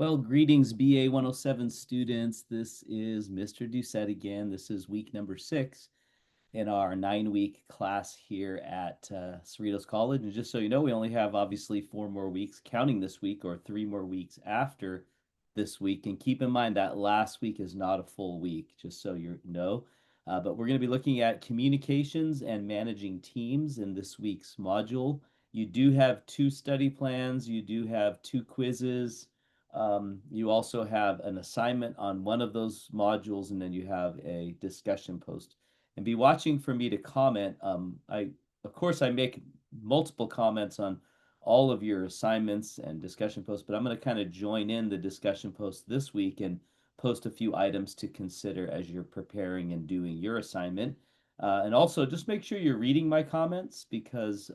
Well, greetings, BA107 students. This is Mr. Doucette again. This is week number 6 in our 9-week class here at Cerritos College. And just so you know, we only have obviously 4 more weeks, counting this week, or 3 more weeks after this week. And keep in mind that last week is not a full week, just so you know. But we're going to be looking at communications and managing teams in this week's module. You do have 2 study plans, you do have 2 quizzes. You also have an assignment on one of those modules, and then you have a discussion post. And be watching for me to comment. Of course, I make multiple comments on all of your assignments and discussion posts, but I'm going to kind of join in the discussion post this week and post a few items to consider as you're preparing and doing your assignment. And also, just make sure you're reading my comments because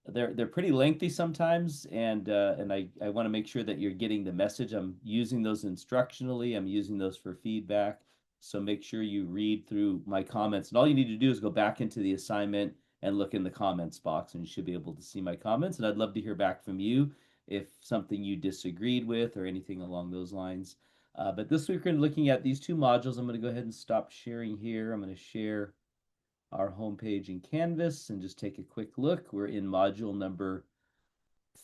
they're pretty lengthy sometimes, and I want to make sure that you're getting the message. I'm using those instructionally. I'm using those for feedback. So make sure you read through my comments. And all you need to do is go back into the assignment and look in the comments box, and you should be able to see my comments. And I'd love to hear back from you if something you disagreed with or anything along those lines. But this week we're looking at these 2 modules. I'm going to go ahead and stop sharing here. I'm going to share our homepage in Canvas and just take a quick look. We're in module number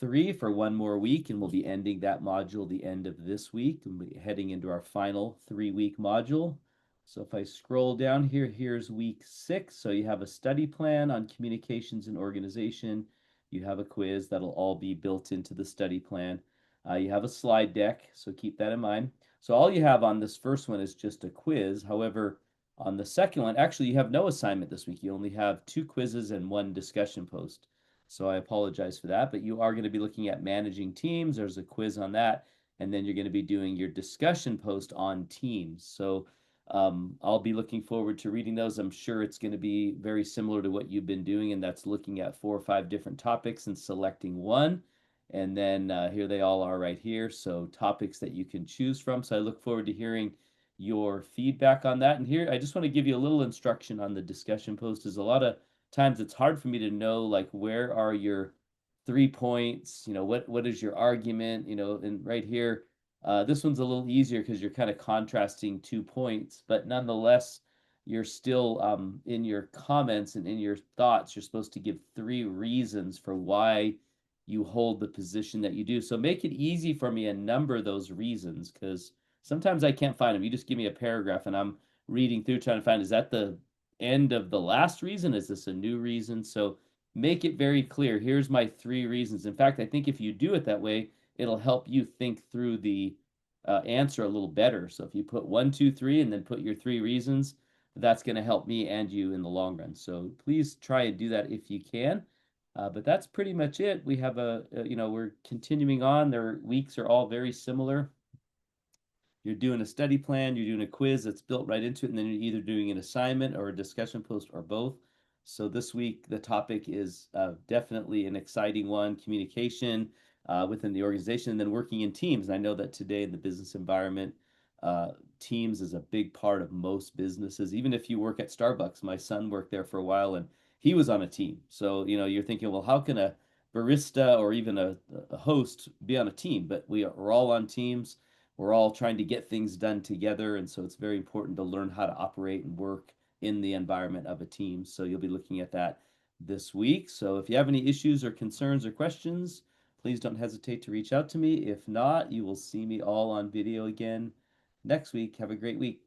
3 for 1 more week, and we'll be ending that module the end of this week, and we'll be heading into our final 3-week module. So if I scroll down here, here's week 6. So you have a study plan on communications and organization. You have a quiz that'll all be built into the study plan. You have a slide deck, so keep that in mind. So all you have on this first one is just a quiz. However, on the second one, actually, you have no assignment this week. You only have 2 quizzes and 1 discussion post. So I apologize for that, but you are going to be looking at managing teams. There's a quiz on that, and then you're going to be doing your discussion post on teams. So I'll be looking forward to reading those. I'm sure it's going to be very similar to what you've been doing, and that's looking at 4 or 5 different topics and selecting one. And then here they all are right here. So topics that you can choose from. So I look forward to hearing your feedback on that. And here, I just want to give you a little instruction on the discussion post. Is a lot of times it's hard for me to know, like, where are your 3 points, what is your argument, and right here, this one's a little easier because you're kind of contrasting 2 points, but nonetheless, you're still in your comments and in your thoughts, you're supposed to give 3 reasons for why you hold the position that you do. So make it easy for me and number those reasons, because sometimes I can't find them. You just give me a paragraph and I'm reading through trying to find, is that the end of the last reason? Is this a new reason? So make it very clear. Here's my 3 reasons. In fact, I think if you do it that way, it'll help you think through the answer a little better. So if you put 1, 2, 3, and then put your 3 reasons, that's going to help me and you in the long run. So please try and do that if you can. But that's pretty much it. We have we're continuing on. Their weeks are all very similar. You're doing a study plan, you're doing a quiz that's built right into it, and then you're either doing an assignment or a discussion post or both. So this week, the topic is definitely an exciting one: communication within the organization, and then working in teams. And I know that today in the business environment, teams is a big part of most businesses. Even if you work at Starbucks, my son worked there for a while, and he was on a team. So, you're thinking, well, how can a barista or even a host be on a team? But we're all on teams. We're all trying to get things done together, and so it's very important to learn how to operate and work in the environment of a team. So you'll be looking at that this week. So if you have any issues or concerns or questions, please don't hesitate to reach out to me. If not, you will see me all on video again next week. Have a great week.